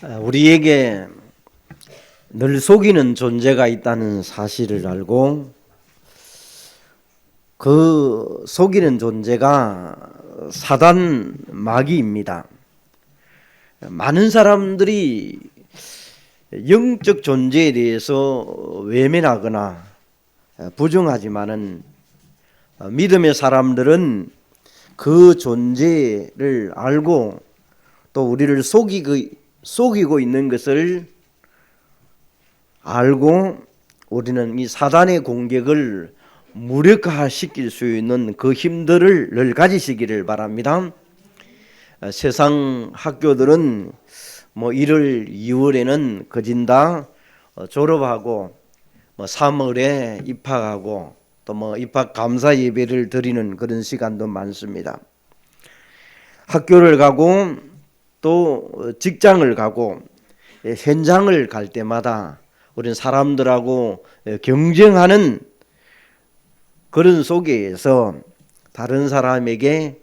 우리에게 늘 속이는 존재가 있다는 사실을 알고 그 속이는 존재가 사단 마귀입니다. 많은 사람들이 영적 존재에 대해서 외면하거나 부정하지만은 믿음의 사람들은 그 존재를 알고 또 우리를 속이고 있는 것을 알고 우리는 이 사단의 공격을 무력화시킬 수 있는 그 힘들을 늘 가지시기를 바랍니다. 세상 학교들은 1월, 2월에는 거진다 졸업하고 3월에 입학하고 또 입학 감사 예배를 드리는 그런 시간도 많습니다. 학교를 가고 또 직장을 가고 현장을 갈 때마다 우리는 사람들하고 경쟁하는 그런 속에서 다른 사람에게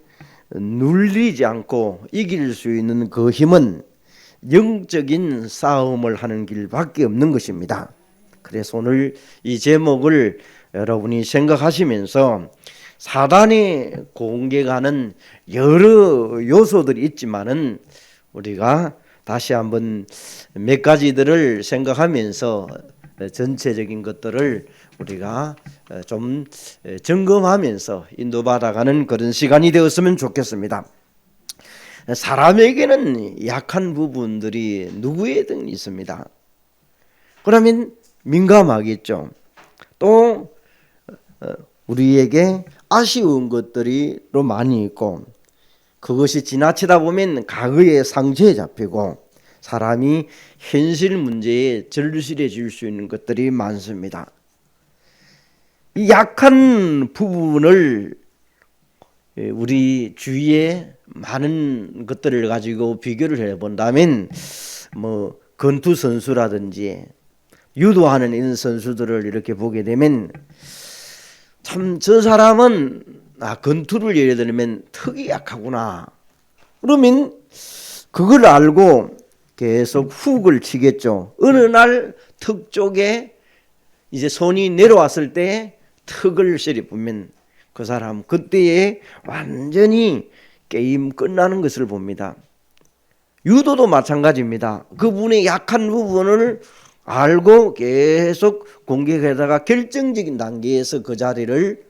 눌리지 않고 이길 수 있는 그 힘은 영적인 싸움을 하는 길밖에 없는 것입니다. 그래서 오늘 이 제목을 여러분이 생각하시면서 사단이 공격하는 여러 요소들이 있지만은 우리가 다시 한번 몇 가지들을 생각하면서 전체적인 것들을 우리가 좀 점검하면서 인도받아가는 그런 시간이 되었으면 좋겠습니다. 사람에게는 약한 부분들이 누구에든 있습니다. 그러면 민감하겠죠. 또 우리에게 아쉬운 것들이 또 많이 있고 그것이 지나치다 보면 과거의 상처에 잡히고 사람이 현실 문제에 절실해질 수 있는 것들이 많습니다. 이 약한 부분을 우리 주위에 많은 것들을 가지고 비교를 해본다면 권투 선수라든지 유도하는 이런 선수들을 이렇게 보게 되면 참 저 사람은 권투를 예를 들면 턱이 약하구나. 그러면 그걸 알고 계속 훅을 치겠죠. 어느 날 턱 쪽에 이제 손이 내려왔을 때 턱을 찌르면 그 사람 그때에 완전히 게임 끝나는 것을 봅니다. 유도도 마찬가지입니다. 그분의 약한 부분을 알고 계속 공격하다가 결정적인 단계에서 그 자리를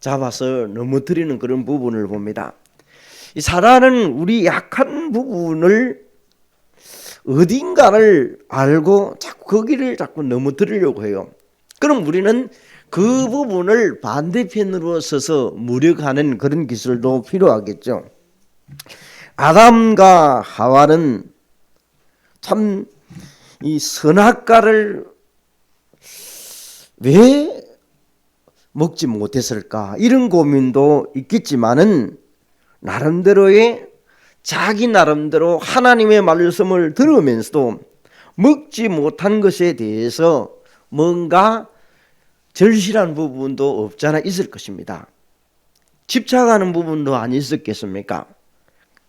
잡아서 넘어뜨리는 그런 부분을 봅니다. 이 사단은 우리 약한 부분을 어딘가를 알고 자꾸 거기를 자꾸 넘어뜨리려고 해요. 그럼 우리는 그 부분을 반대편으로 서서 무력하는 그런 기술도 필요하겠죠. 아담과 하와는 참 이 선악과를 왜 먹지 못했을까 이런 고민도 있겠지만은 나름대로의 자기 나름대로 하나님의 말씀을 들으면서도 먹지 못한 것에 대해서 뭔가 절실한 부분도 없잖아 있을 것입니다. 집착하는 부분도 안 있었겠습니까?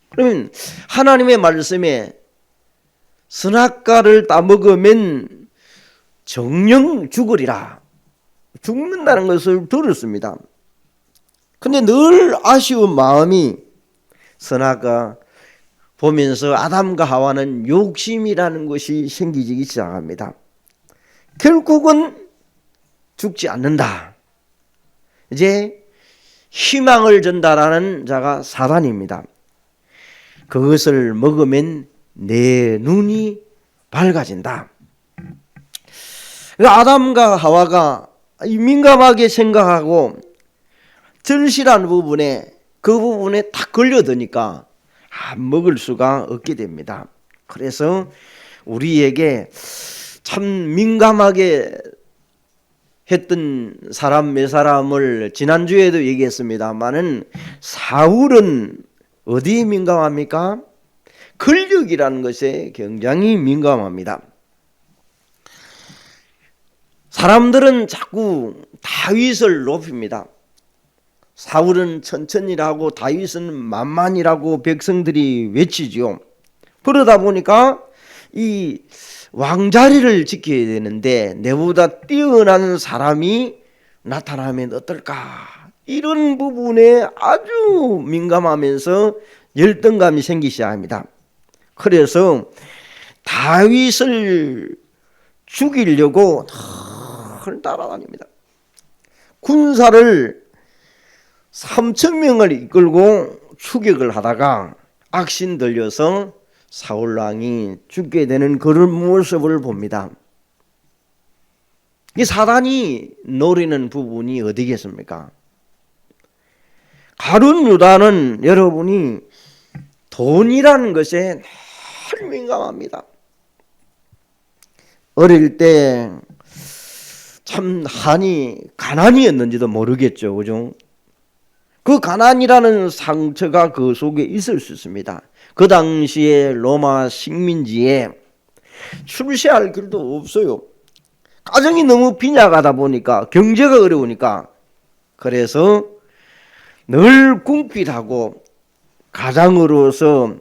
그러면 하나님의 말씀에 선악과를 따먹으면 정령 죽으리라 죽는다는 것을 들었습니다. 근데 늘 아쉬운 마음이 선악과 보면서 아담과 하와는 욕심이라는 것이 생기기 시작합니다. 결국은 죽지 않는다. 이제 희망을 전달하는 자가 사단입니다. 그것을 먹으면 내 눈이 밝아진다. 아담과 하와가 민감하게 생각하고 절실한 부분에 그 부분에 딱 걸려드니까 먹을 수가 없게 됩니다. 그래서 우리에게 참 민감하게 했던 사람 몇 사람을 지난주에도 얘기했습니다만은 사울은 어디에 민감합니까? 권력이라는 것에 굉장히 민감합니다. 사람들은 자꾸 다윗을 높입니다. 사울은 천천히라고 다윗은 만만이라고 백성들이 외치죠. 그러다 보니까 이 왕자리를 지켜야 되는데 내보다 뛰어난 사람이 나타나면 어떨까? 이런 부분에 아주 민감하면서 열등감이 생기기 시작합니다. 그래서 다윗을 죽이려고 따라다닙니다. 군사를 3,000명을 이끌고 추격을 하다가 악신 들려서 사울왕이 죽게 되는 그런 모습을 봅니다. 이 사단이 노리는 부분이 어디겠습니까? 가룟 유다는 여러분이 돈이라는 것에 늘 민감합니다. 어릴 때 참 한이 가난이었는지도 모르겠죠, 그죠? 그 가난이라는 상처가 그 속에 있을 수 있습니다. 그 당시에 로마 식민지에 출세할 길도 없어요. 가정이 너무 빈약하다 보니까, 경제가 어려우니까, 그래서 늘 궁핍하고 가장으로서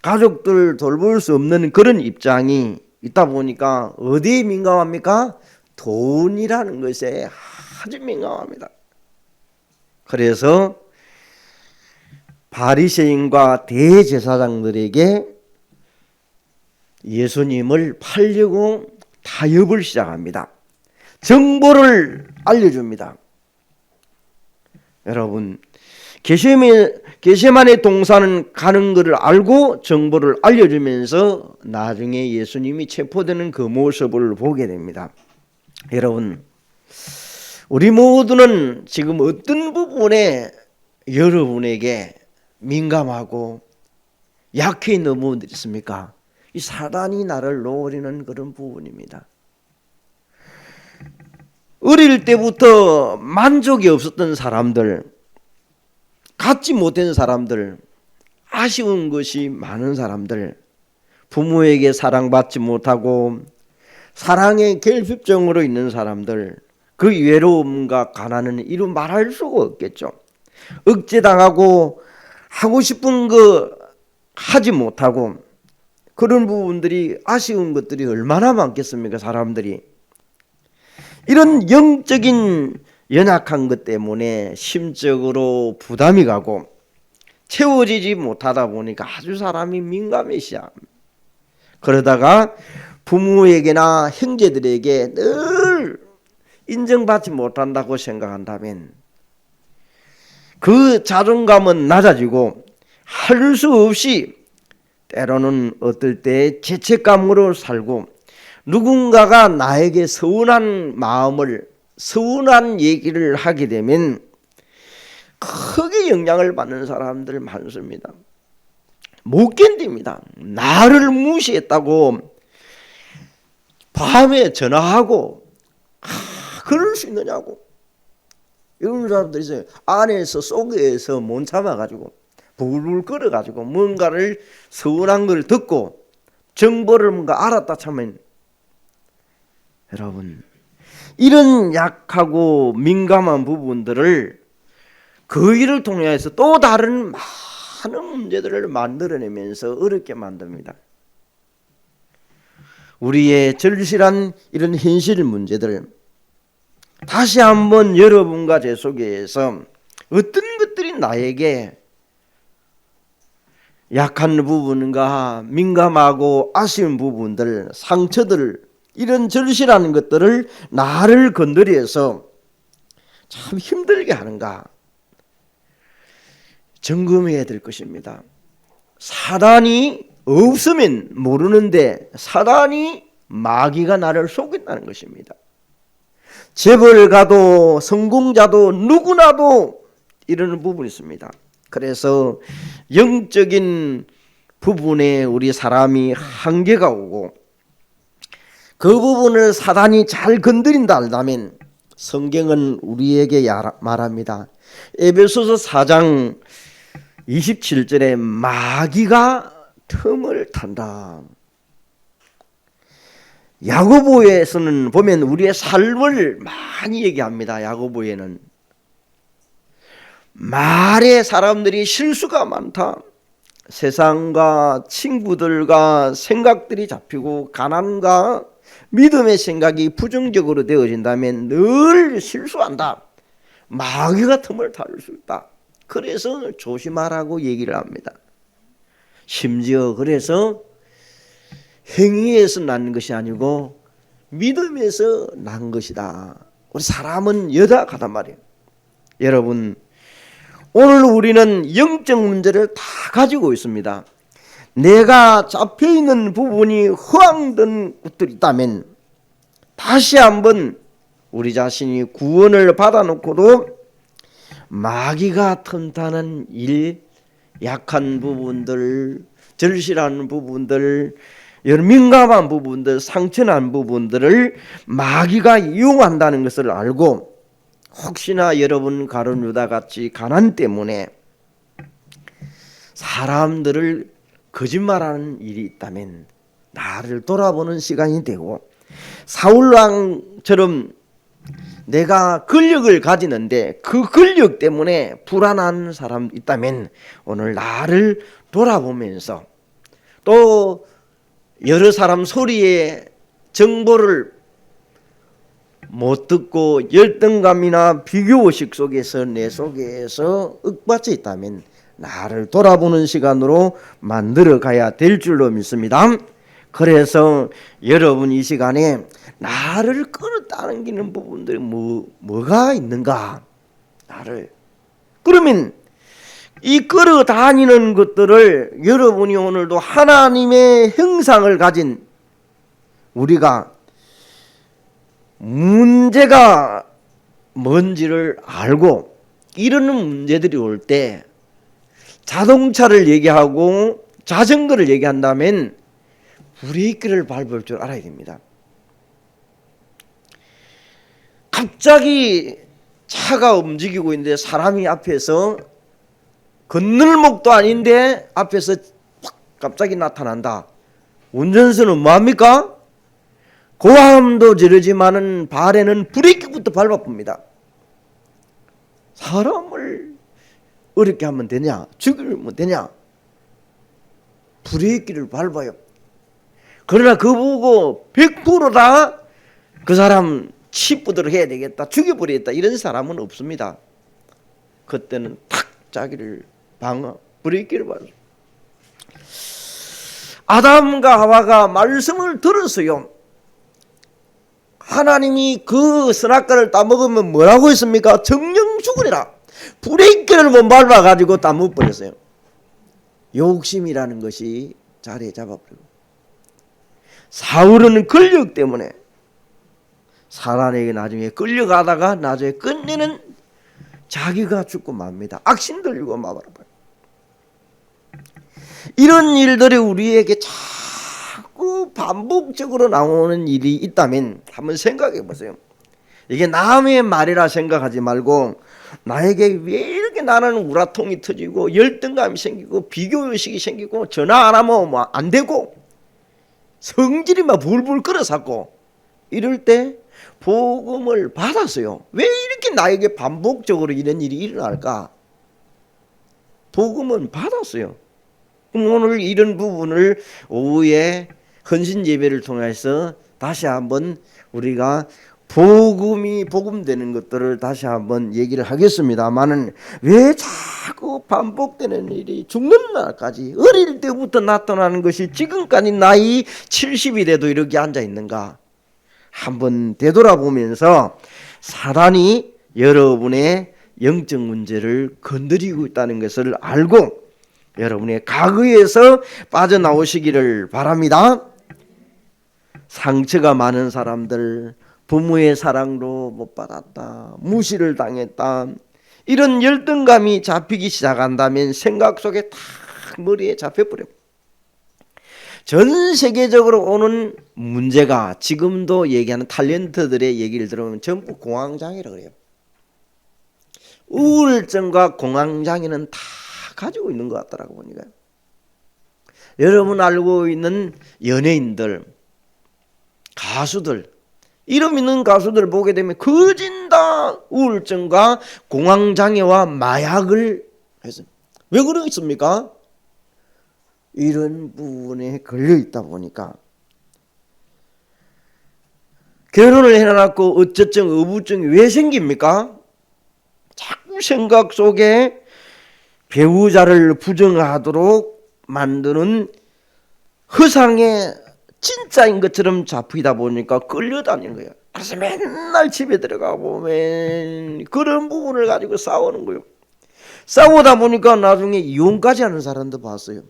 가족들 돌볼 수 없는 그런 입장이 있다 보니까 어디에 민감합니까? 돈이라는 것에 아주 민감합니다. 그래서 바리새인과 대제사장들에게 예수님을 팔려고 타협을 시작합니다. 정보를 알려줍니다. 여러분, 게세마네 동산은 가는 것을 알고 정보를 알려주면서 나중에 예수님이 체포되는 그 모습을 보게 됩니다. 여러분, 우리 모두는 지금 어떤 부분에 여러분에게 민감하고 약해 넘어졌습니까? 이 사단이 나를 노리는 그런 부분입니다. 어릴 때부터 만족이 없었던 사람들, 갖지 못한 사람들, 아쉬운 것이 많은 사람들, 부모에게 사랑받지 못하고 사랑의 결핍증으로 있는 사람들, 그 외로움과 가난은 이루 말할 수가 없겠죠. 억제당하고 하고 싶은 거 하지 못하고 그런 부분들이, 아쉬운 것들이 얼마나 많겠습니까? 사람들이 이런 영적인 연약한 것 때문에 심적으로 부담이 가고 채워지지 못하다 보니까 아주 사람이 민감해지야. 그러다가 부모에게나 형제들에게 늘 인정받지 못한다고 생각한다면 그 자존감은 낮아지고 할 수 없이 때로는 어떨 때 죄책감으로 살고 누군가가 나에게 서운한 마음을, 서운한 얘기를 하게 되면 크게 영향을 받는 사람들 많습니다. 못 견딥니다. 나를 무시했다고 밤에 전화하고 그럴 수 있느냐고. 이런 사람들이 있어요. 안에서 속에서 못 참아가지고 불불 끓어가지고 뭔가를 서운한 걸 듣고 정보를 뭔가 알았다 차면, 여러분, 이런 약하고 민감한 부분들을 그 일을 통해서 또 다른 많은 문제들을 만들어내면서 어렵게 만듭니다. 우리의 절실한 이런 현실 문제들, 다시 한번 여러분과 제 속에서 어떤 것들이 나에게 약한 부분과 민감하고 아쉬운 부분들, 상처들, 이런 절실한 것들을 나를 건드려서 참 힘들게 하는가 점검해야 될 것입니다. 사단이 없으면 모르는데 사단이, 마귀가 나를 속인다는 것입니다. 재벌가도 성공자도 누구나도 이러는 부분이 있습니다. 그래서 영적인 부분에 우리 사람이 한계가 오고 그 부분을 사단이 잘 건드린다 한다면 성경은 우리에게 말합니다. 에베소서 4장 27절에 마귀가 틈을 탄다. 야고보에서는 보면 우리의 삶을 많이 얘기합니다. 야고보에는 말에 사람들이 실수가 많다. 세상과 친구들과 생각들이 잡히고 가난과 믿음의 생각이 부정적으로 되어진다면 늘 실수한다. 마귀가 틈을 타올 수 있다. 그래서 조심하라고 얘기를 합니다. 심지어 그래서 행위에서 난 것이 아니고 믿음에서 난 것이다. 우리 사람은 여다가단 말이에요. 여러분, 오늘 우리는 영적 문제를 다 가지고 있습니다. 내가 잡혀있는 부분이 허황된 것들이 있다면 다시 한번 우리 자신이 구원을 받아놓고도 마귀가 틈타는 일, 약한 부분들, 절실한 부분들, 여러 민감한 부분들, 상처난 부분들을 마귀가 이용한다는 것을 알고 혹시나 여러분 가룟 유다같이 가난 때문에 사람들을 거짓말하는 일이 있다면 나를 돌아보는 시간이 되고 사울왕처럼 내가 권력을 가지는데 그 권력 때문에 불안한 사람 있다면 오늘 나를 돌아보면서 또 여러 사람 소리에 정보를 못 듣고 열등감이나 비교의식 속에서 내 속에서 윽받쳐 있다면 나를 돌아보는 시간으로 만들어 가야 될 줄로 믿습니다. 그래서 여러분 이 시간에 나를 끌어당기는 부분들이 뭐가 있는가? 나를 그러면 이 끌어다니는 것들을 여러분이 오늘도 하나님의 형상을 가진 우리가 문제가 뭔지를 알고 이런 문제들이 올 때 자동차를 얘기하고 자전거를 얘기한다면 브레이크를 밟을 줄 알아야 됩니다. 갑자기 차가 움직이고 있는데 사람이 앞에서 건널목도 아닌데 앞에서 갑자기 나타난다. 운전수는 뭐합니까? 고함도 지르지만은 발에는 브레이크부터 밟아봅니다. 사람을 어렵게 하면 되냐? 죽이면 되냐? 브레이크를 밟아요. 그러나 그 보고 100%다 그 사람 치부도록 해야 되겠다, 죽여버리겠다 이런 사람은 없습니다. 그때는 탁 자기를 브레이크를 밟아요. 아담과 하와가 말씀을 들었어요. 하나님이 그 선악과를 따먹으면 뭐라고 했습니까? 정령 죽으리라. 브레이크를 못 밟아가지고 따먹어버렸어요. 욕심이라는 것이 자리에 잡아버리고 사울은 권력 때문에 사단에게 나중에 끌려가다가 나중에 끝내는 자기가 죽고 맙니다. 악신 들리고 마버려요. 이런 일들이 우리에게 자꾸 반복적으로 나오는 일이 있다면 한번 생각해 보세요. 이게 남의 말이라 생각하지 말고 나에게 왜 이렇게 나는 우라통이 터지고 열등감이 생기고 비교의식이 생기고 전화 안 하면 뭐 안 되고 성질이 막 불불 끓어삭고 이럴 때 복음을 받았어요. 왜 이렇게 나에게 반복적으로 이런 일이 일어날까? 복음은 받았어요. 그럼 오늘 이런 부분을 오후에 헌신 예배를 통해서 다시 한번 우리가 복음되는 것들을 다시 한번 얘기를 하겠습니다만은 왜 자꾸 반복되는 일이 죽는 날까지 어릴 때부터 나타나는 것이 지금까지 나이 70이 돼도 이렇게 앉아 있는가? 한번 되돌아보면서 사단이 여러분의 영적 문제를 건드리고 있다는 것을 알고 여러분의 과거에서 빠져나오시기를 바랍니다. 상처가 많은 사람들, 부모의 사랑도 못 받았다, 무시를 당했다, 이런 열등감이 잡히기 시작한다면 생각 속에 탁 머리에 잡혀버려요. 전 세계적으로 오는 문제가 지금도 얘기하는 탤런트들의 얘기를 들으면 전부 공황장애라고 그래요. 우울증과 공황장애는 다 가지고 있는 것 같더라고 보니까. 여러분 알고 있는 연예인들, 가수들, 이름 있는 가수들 보게 되면 거진 다 우울증과 공황장애와 마약을 해서 왜 그러겠습니까? 이런 부분에 걸려 있다 보니까 결혼을 해놔놓고 어쩌증 어부증이 왜 생깁니까? 자꾸 생각 속에 배우자를 부정하도록 만드는 허상의 진짜인 것처럼 잡히다 보니까 끌려다니는 거예요. 그래서 맨날 집에 들어가 보면 그런 부분을 가지고 싸우는 거예요. 싸우다 보니까 나중에 이혼까지 하는 사람도 봤어요.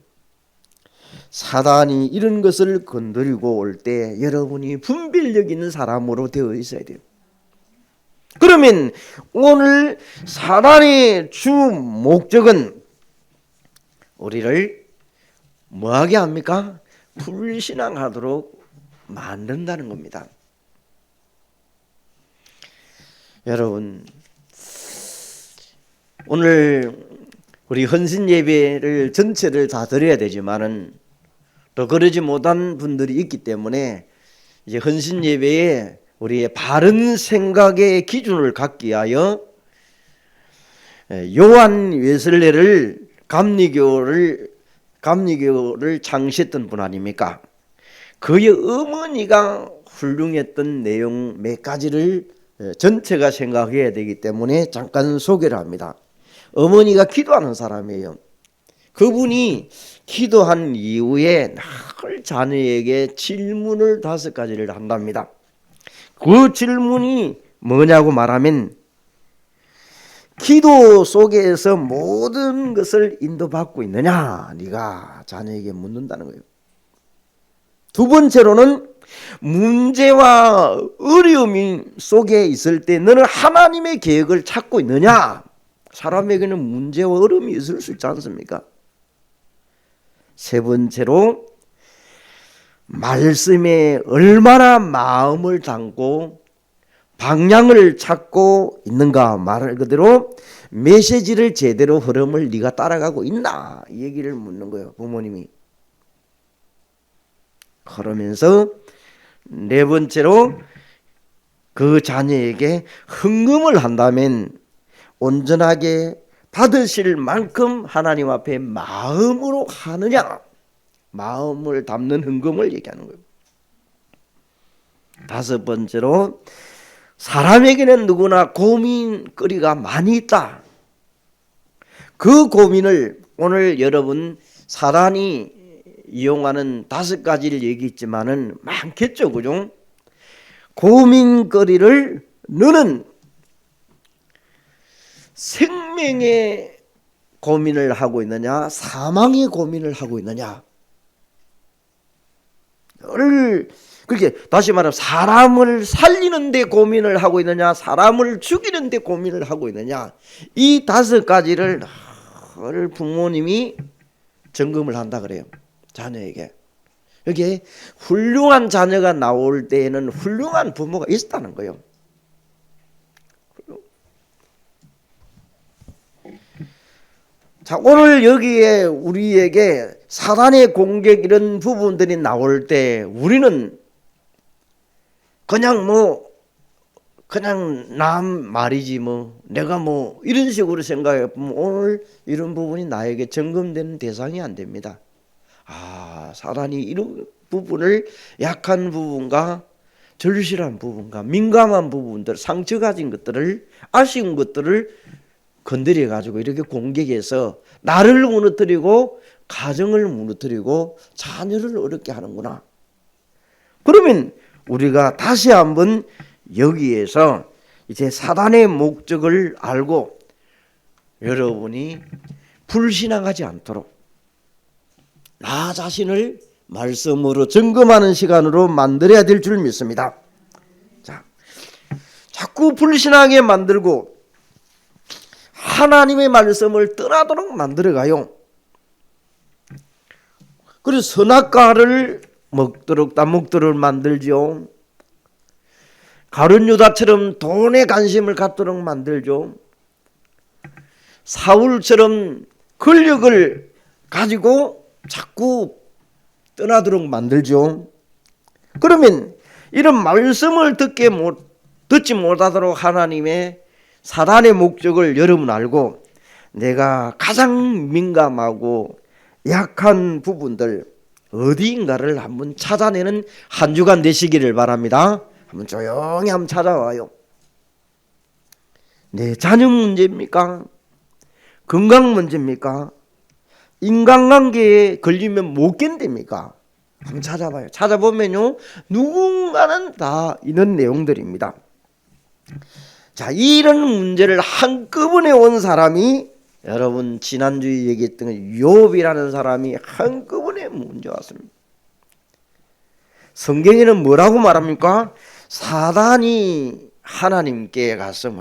사단이 이런 것을 건드리고 올 때 여러분이 분별력 있는 사람으로 되어 있어야 돼요. 그러면 오늘 사단의 주 목적은 우리를 뭐하게 합니까? 불신앙하도록 만든다는 겁니다. 여러분, 오늘 우리 헌신 예배를 전체를 다 드려야 되지만은 또 그러지 못한 분들이 있기 때문에 이제 헌신 예배에 우리의 바른 생각의 기준을 갖기 위하여 요한 웨슬레를 감리교를 창시했던 분 아닙니까? 그의 어머니가 훌륭했던 내용 몇 가지를 전체가 생각해야 되기 때문에 잠깐 소개를 합니다. 어머니가 기도하는 사람이에요. 그분이 기도한 이후에 늘 자녀에게 질문을 5가지를 한답니다. 그 질문이 뭐냐고 말하면 기도 속에서 모든 것을 인도받고 있느냐 네가 자녀에게 묻는다는 거예요. 두 번째로는 문제와 어려움 속에 있을 때 너는 하나님의 계획을 찾고 있느냐. 사람에게는 문제와 어려움이 있을 수 있지 않습니까? 세 번째로 말씀에 얼마나 마음을 담고 방향을 찾고 있는가. 말 그대로 메시지를 제대로 흐름을 네가 따라가고 있나 이 얘기를 묻는 거예요. 부모님이. 그러면서 네 번째로 그 자녀에게 헌금을 한다면 온전하게 받으실 만큼 하나님 앞에 마음으로 하느냐. 마음을 담는 헌금을 얘기하는 거예요. 5번째로 사람에게는 누구나 고민거리가 많이 있다. 그 고민을 오늘 여러분 사단이 이용하는 5가지를 얘기했지만은 많겠죠, 그죠? 고민거리를 너는 생명의 고민을 하고 있느냐, 사망의 고민을 하고 있느냐. 그렇게 다시 말하면 사람을 살리는 데 고민을 하고 있느냐, 사람을 죽이는 데 고민을 하고 있느냐. 이 5가지를 늘 부모님이 점검을 한다 그래요. 자녀에게. 여기에 훌륭한 자녀가 나올 때에는 훌륭한 부모가 있다는 거예요. 자, 오늘 여기에 우리에게 사단의 공격 이런 부분들이 나올 때 우리는 그냥 남 말이지 내가 이런 식으로 생각해 보면 오늘 이런 부분이 나에게 점검되는 대상이 안 됩니다. 사단이 이런 부분을 약한 부분과 절실한 부분과 민감한 부분들, 상처 가진 것들을, 아쉬운 것들을 건드려 가지고 이렇게 공격해서 나를 무너뜨리고 가정을 무너뜨리고 자녀를 어렵게 하는구나. 그러면 우리가 다시 한번 여기에서 이제 사단의 목적을 알고 여러분이 불신앙하지 않도록 나 자신을 말씀으로 점검하는 시간으로 만들어야 될 줄 믿습니다. 자, 자꾸 불신하게 만들고 하나님의 말씀을 떠나도록 만들어가요. 그래서 선악과를 먹도록 따먹도록 만들죠. 가룟 유다처럼 돈에 관심을 갖도록 만들죠. 사울처럼 권력을 가지고 자꾸 떠나도록 만들죠. 그러면 이런 말씀을 듣지 못하도록 하나님의 사단의 목적을 여러분 알고 내가 가장 민감하고 약한 부분들 어디인가를 한번 찾아내는 한 주간 되시기를 바랍니다. 한번 조용히 한번 찾아와요. 내 자녀 문제입니까? 건강 문제입니까? 인간관계에 걸리면 못 견딥니까? 한번 찾아봐요. 찾아보면요, 누군가는 다 이런 내용들입니다. 자, 이런 문제를 한꺼번에 온 사람이 여러분 지난주에 얘기했던 욥이라는 사람이 한꺼번에 문제 왔습니다. 성경에는 뭐라고 말합니까? 사단이 하나님께 가서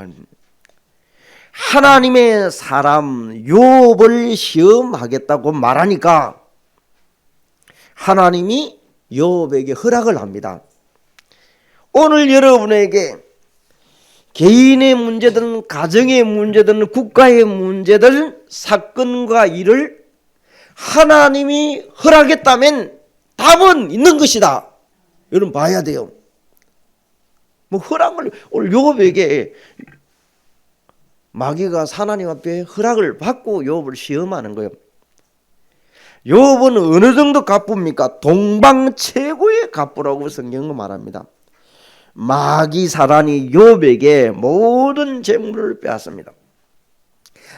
하나님의 사람 욥을 시험하겠다고 말하니까 하나님이 욥에게 허락을 합니다. 오늘 여러분에게 개인의 문제든 가정의 문제든 국가의 문제든 사건과 일을 하나님이 허락했다면 답은 있는 것이다. 여러분 봐야 돼요. 뭐 허락을 오늘 욥에게 마귀가 하나님 앞에 허락을 받고 욥을 시험하는 거예요. 욥은 어느 정도 갑부입니까? 동방 최고의 갑부라고 성경은 말합니다. 마귀 사단이 욥에게 모든 재물을 빼앗습니다.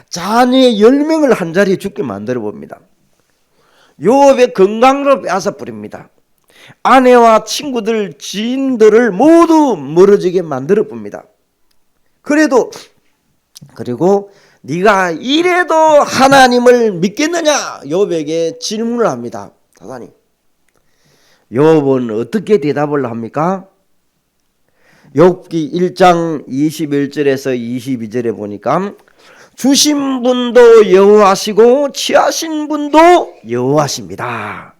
자녀의 10명을 한 자리에 죽게 만들어 봅니다. 욥의 건강을 빼앗아 버립니다. 아내와 친구들, 지인들을 모두 멀어지게 만들어 봅니다. 그리고 네가 이래도 하나님을 믿겠느냐? 욥에게 질문을 합니다. 사단이. 욥은 어떻게 대답을 합니까? 욥기 1장 21절에서 22절에 보니까 주신 분도 여호와시고 취하신 분도 여호와십니다.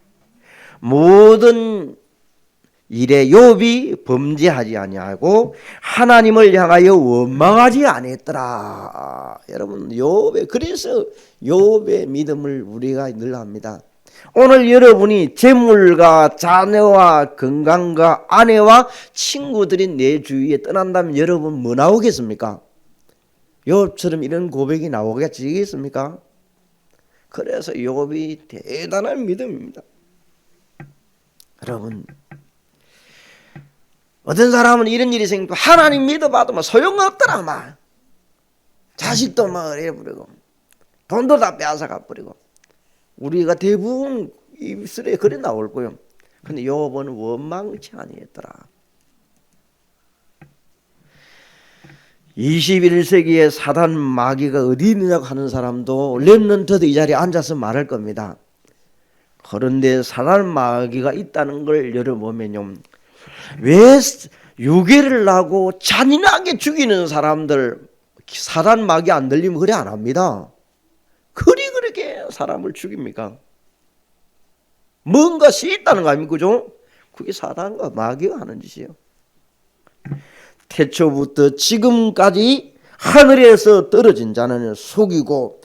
모든 일에 욥이 범죄하지 아니하고 하나님을 향하여 원망하지 아니했더라. 여러분 그래서 욥의 믿음을 우리가 늘 합니다. 오늘 여러분이 재물과 자녀와 건강과 아내와 친구들이 내 주위에 떠난다면 여러분 뭐 나오겠습니까? 욥처럼 이런 고백이 나오겠습니까? 그래서 욥이 대단한 믿음입니다. 여러분 어떤 사람은 이런 일이 생기고 하나님 믿어봐도 뭐 소용없더라 막 자식도 막 이래버리고 돈도 다 빼앗아가 버리고 우리가 대부분 입술에 그래 나올 거예요. 근데 욥은 원망치 아니했더라. 21세기에 사단 마귀가 어디 있느냐고 하는 사람도 렘넌트도 이 자리에 앉아서 말할 겁니다. 그런데 사단 마귀가 있다는 걸 열어보면요, 왜 유괴를 하고 잔인하게 죽이는 사람들 사단 마귀 안 들리면 그래 안 합니다. 그렇게 사람을 죽입니까? 뭔가 시 있다는 거 아닙니까? 그죠? 그게 사단과 마귀가 하는 짓이에요. 태초부터 지금까지 하늘에서 떨어진 자는 속이고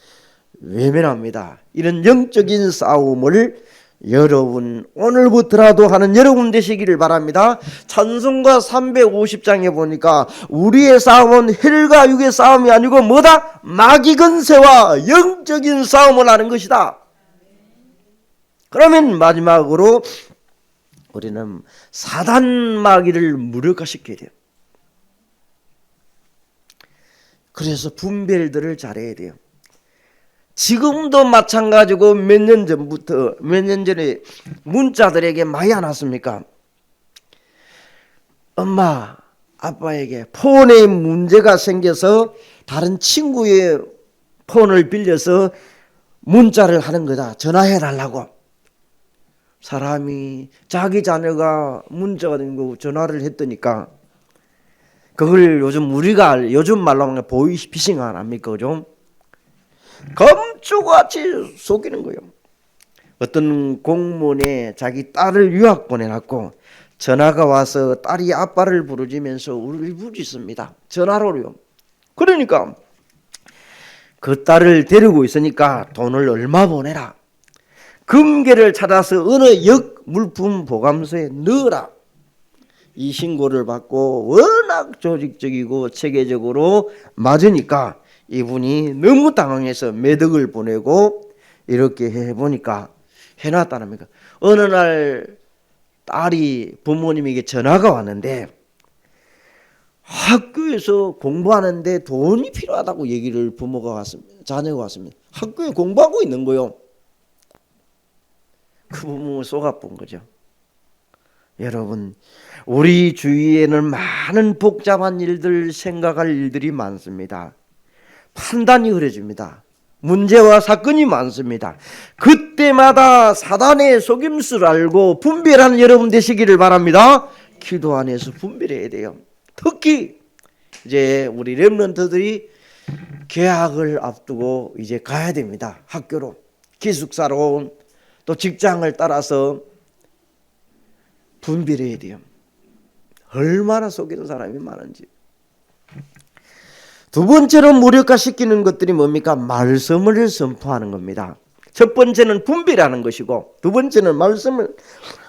외면합니다. 이런 영적인 싸움을 여러분 오늘부터라도 하는 여러분 되시기를 바랍니다. 찬송가 350장에 보니까 우리의 싸움은 혈과 육의 싸움이 아니고 뭐다? 마귀 근세와 영적인 싸움을 하는 것이다. 그러면 마지막으로 우리는 사단 마귀를 무력화시켜야 돼요. 그래서 분별들을 잘해야 돼요. 지금도 마찬가지고 몇 년 전에 문자들에게 많이 안 왔습니까? 엄마, 아빠에게 폰에 문제가 생겨서 다른 친구의 폰을 빌려서 문자를 하는 거다. 전화해 달라고. 사람이 자기 자녀가 문자가 된 거 전화를 했더니까 그걸 요즘 말로 하면 보이스피싱 안 합니까? 그죠? 검주같이 속이는 거예요. 어떤 공무원에 자기 딸을 유학 보내놨고 전화가 와서 딸이 아빠를 부르짖으면서 울부짖습니다. 전화로요. 그러니까 그 딸을 데리고 있으니까 돈을 얼마 보내라. 금괴를 찾아서 어느 역 물품 보관소에 넣어라. 이 신고를 받고 워낙 조직적이고 체계적으로 맞으니까 이분이 너무 당황해서 매덕을 보내고 이렇게 해보니까 해놨다는 겁니까? 어느 날 딸이 부모님에게 전화가 왔는데 학교에서 공부하는데 돈이 필요하다고 얘기를 부모가 왔습니다. 자녀가 왔습니다. 학교에 공부하고 있는 거요. 그 부모 속 아픈 거죠. 여러분, 우리 주위에는 많은 복잡한 일들, 생각할 일들이 많습니다. 판단이 흐려집니다. 문제와 사건이 많습니다. 그때마다 사단의 속임수를 알고 분별하는 여러분 되시기를 바랍니다. 기도 안에서 분별해야 돼요. 특히 이제 우리 렘넌트들이 개학을 앞두고 이제 가야 됩니다. 학교로, 기숙사로, 또 직장을 따라서 분별해야 돼요. 얼마나 속이는 사람이 많은지. 두 번째로 무력화시키는 것들이 뭡니까? 말씀을 선포하는 겁니다. 첫 번째는 분별하는 것이고, 두 번째는 말씀을,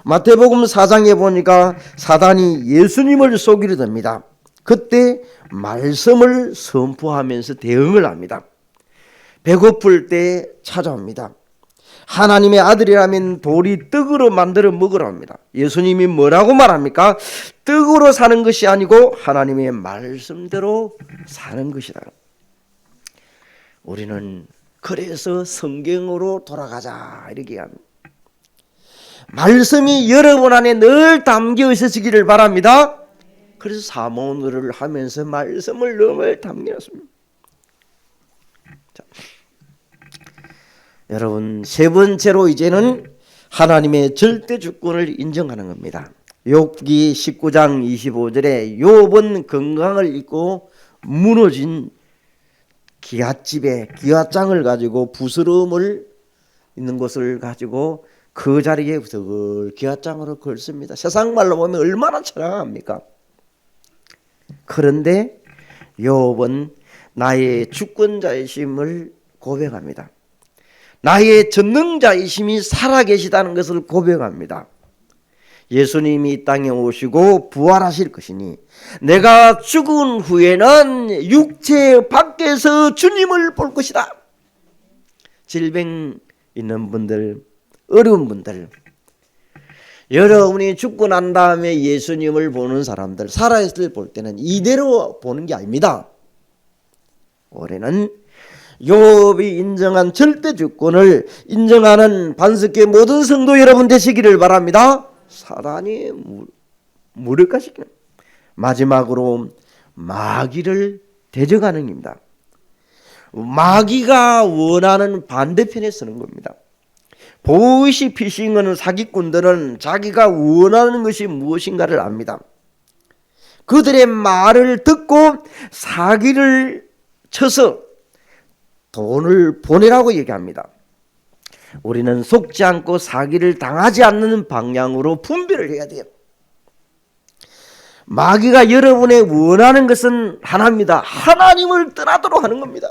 마태복음 4장에 보니까 사단이 예수님을 속이려 듭니다. 그때 말씀을 선포하면서 대응을 합니다. 배고플 때 찾아옵니다. 하나님의 아들이라면 돌이 떡으로 만들어 먹으라 합니다. 예수님이 뭐라고 말합니까? 떡으로 사는 것이 아니고 하나님의 말씀대로 사는 것이다. 우리는 그래서 성경으로 돌아가자 이렇게 합니다. 말씀이 여러분 안에 늘 담겨 있으시기를 바랍니다. 그래서 사모를 하면서 말씀을 늘 담겨놨습니다. 자, 여러분, 세 번째로 이제는 하나님의 절대 주권을 인정하는 겁니다. 욥기 19장 25절에 욥은 건강을 잃고 무너진 기앗집에 기앗장을 가지고 부스럼을 있는 것을 가지고 그 자리에 기앗장으로 걸습니다. 세상 말로 보면 얼마나 처량합니까? 그런데 욥은 나의 주권자이심을 고백합니다. 나의 전능자이심이 살아계시다는 것을 고백합니다. 예수님이 이 땅에 오시고 부활하실 것이니 내가 죽은 후에는 육체 밖에서 주님을 볼 것이다. 질병 있는 분들, 어려운 분들, 여러분이 죽고 난 다음에 예수님을 보는 사람들, 살아있을 때 볼 때는 이대로 보는 게 아닙니다. 올해는 욥이 인정한 절대 주권을 인정하는 반석계 모든 성도 여러분 되시기를 바랍니다. 사단이 무력화시키는, 마지막으로 마귀를 대적하는 겁니다. 마귀가 원하는 반대편에 서는 겁니다. 보이시피싱은 사기꾼들은 자기가 원하는 것이 무엇인가를 압니다. 그들의 말을 듣고 사기를 쳐서 돈을 보내라고 얘기합니다. 우리는 속지 않고 사기를 당하지 않는 방향으로 분별을 해야 돼요. 마귀가 여러분의 원하는 것은 하나입니다. 하나님을 떠나도록 하는 겁니다.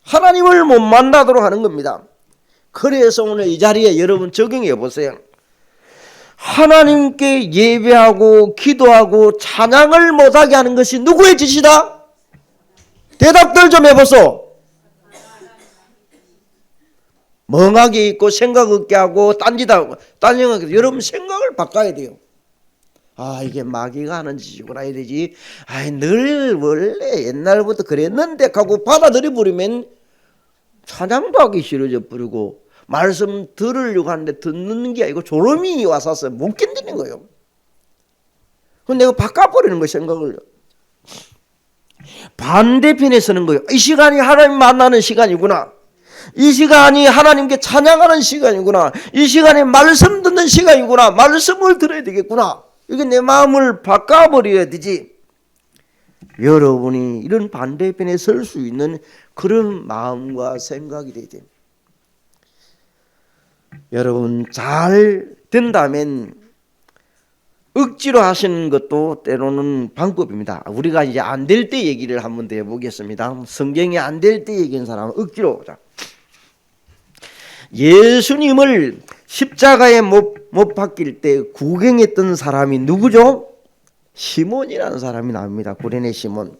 하나님을 못 만나도록 하는 겁니다. 그래서 오늘 이 자리에 여러분 적용해 보세요. 하나님께 예배하고 기도하고 찬양을 못하게 하는 것이 누구의 짓이다? 대답들 좀 해보소. 멍하게 있고 생각 없게 하고 딴짓하고 딴짓하고 여러분 생각을 바꿔야 돼요. 아, 이게 마귀가 하는 짓이구나 이러지. 아이, 늘 원래 옛날부터 그랬는데 하고 받아들여 버리면 찬양도 하기 싫어져 버리고 말씀 들으려고 하는데 듣는 게 아니고 졸음이 와서 못 견디는 거예요. 그럼 내가 바꿔버리는 거예요, 생각을. 반대편에 서는 거예요. 이 시간이 하나님 만나는 시간이구나. 이 시간이 하나님께 찬양하는 시간이구나. 이 시간에 말씀 듣는 시간이구나. 말씀을 들어야 되겠구나. 이게 내 마음을 바꿔버려야 되지. 여러분이 이런 반대편에 설 수 있는 그런 마음과 생각이 되야 됩니다. 여러분 잘 된다면 억지로 하시는 것도 때로는 방법입니다. 우리가 이제 안 될 때 얘기를 한번 더 해보겠습니다. 성경이 안 될 때 얘기한 사람은 억지로. 예수님을 십자가에 못 박힐 때 구경했던 사람이 누구죠? 시몬이라는 사람이 나옵니다. 구레네 시몬.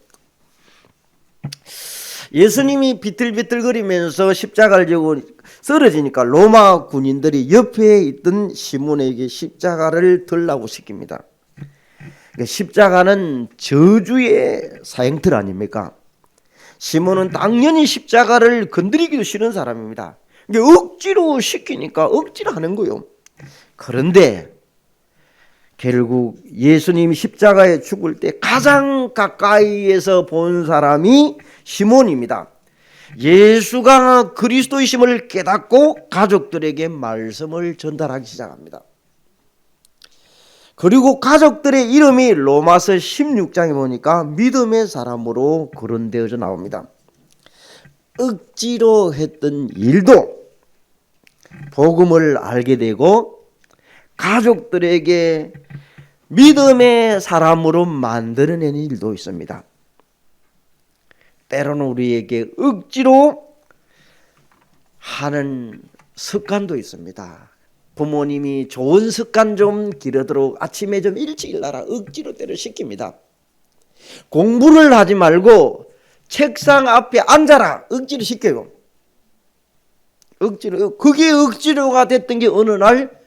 예수님이 비틀비틀거리면서 십자가를 지고 쓰러지니까 로마 군인들이 옆에 있던 시몬에게 십자가를 들라고 시킵니다. 그러니까 십자가는 저주의 사형틀 아닙니까? 시몬은 당연히 십자가를 건드리기도 싫은 사람입니다. 억지로 시키니까 억지로 하는 거예요. 그런데 결국 예수님이 십자가에 죽을 때 가장 가까이에서 본 사람이 시몬입니다. 예수가 그리스도이심을 깨닫고 가족들에게 말씀을 전달하기 시작합니다. 그리고 가족들의 이름이 로마서 16장에 보니까 믿음의 사람으로 거론되어져 나옵니다. 억지로 했던 일도 복음을 알게 되고 가족들에게 믿음의 사람으로 만들어내는 일도 있습니다. 때로는 우리에게 억지로 하는 습관도 있습니다. 부모님이 좋은 습관 좀 기르도록 아침에 좀 일찍 일어나라 억지로 때를 시킵니다. 공부를 하지 말고 책상 앞에 앉아라 억지로 시켜요. 억지로. 그게 억지로가 됐던 게 어느 날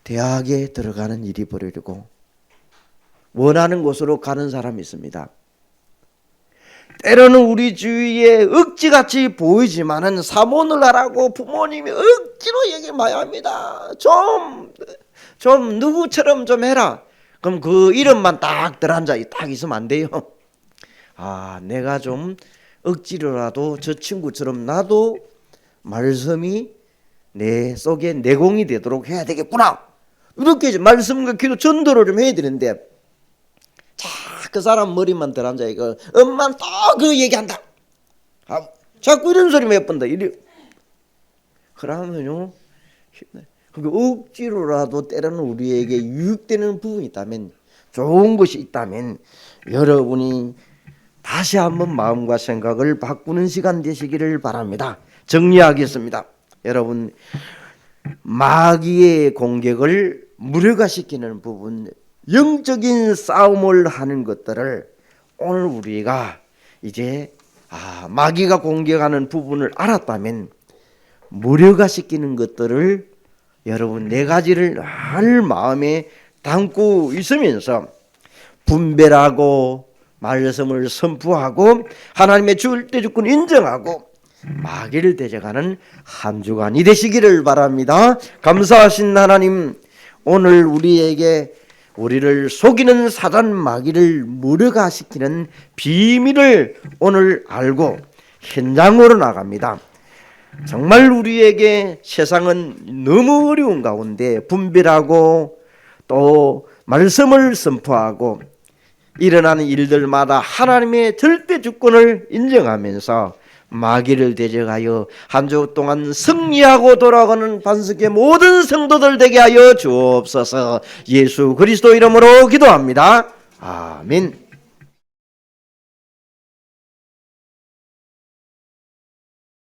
대학에 들어가는 일이 벌어지고 원하는 곳으로 가는 사람이 있습니다. 때로는 우리 주위에 억지같이 보이지만은 사모를 하라고 부모님이 억지로 얘기 많이 합니다. 좀 누구처럼 좀 해라. 그럼 그 이름만 딱 들어앉아 딱 있으면 안 돼요. 아, 내가 좀 억지로라도 저 친구처럼 나도 말씀이 내 속에 내공이 되도록 해야 되겠구나. 이렇게 말씀과 기도 전도를 좀 해야 되는데 그 사람 머리만 들어앉아 이거 엄마는 또 그 얘기한다. 아, 자꾸 이런 소리 몇 번다. 그러면요 억지로라도 때로는 우리에게 유익되는 부분이 있다면 좋은 것이 있다면 여러분이 다시 한번 마음과 생각을 바꾸는 시간 되시기를 바랍니다. 정리하겠습니다. 여러분 마귀의 공격을 무력화시키는 부분 영적인 싸움을 하는 것들을 오늘 우리가 이제 마귀가 공격하는 부분을 알았다면 무력화시키는 것들을 여러분 네 가지를 늘 마음에 담고 있으면서 분별하고 말씀을 선포하고 하나님의 절대주권 인정하고 마귀를 대적하는 한 주간이 되시기를 바랍니다. 감사하신 하나님, 오늘 우리를 속이는 사단 마귀를 무력화시키는 비밀을 오늘 알고 현장으로 나갑니다. 정말 우리에게 세상은 너무 어려운 가운데 분별하고 또 말씀을 선포하고 일어나는 일들마다 하나님의 절대 주권을 인정하면서 마귀를 대적하여 한 주 동안 승리하고 돌아가는 반석의 모든 성도들 되게 하여 주옵소서. 예수 그리스도 이름으로 기도합니다. 아멘.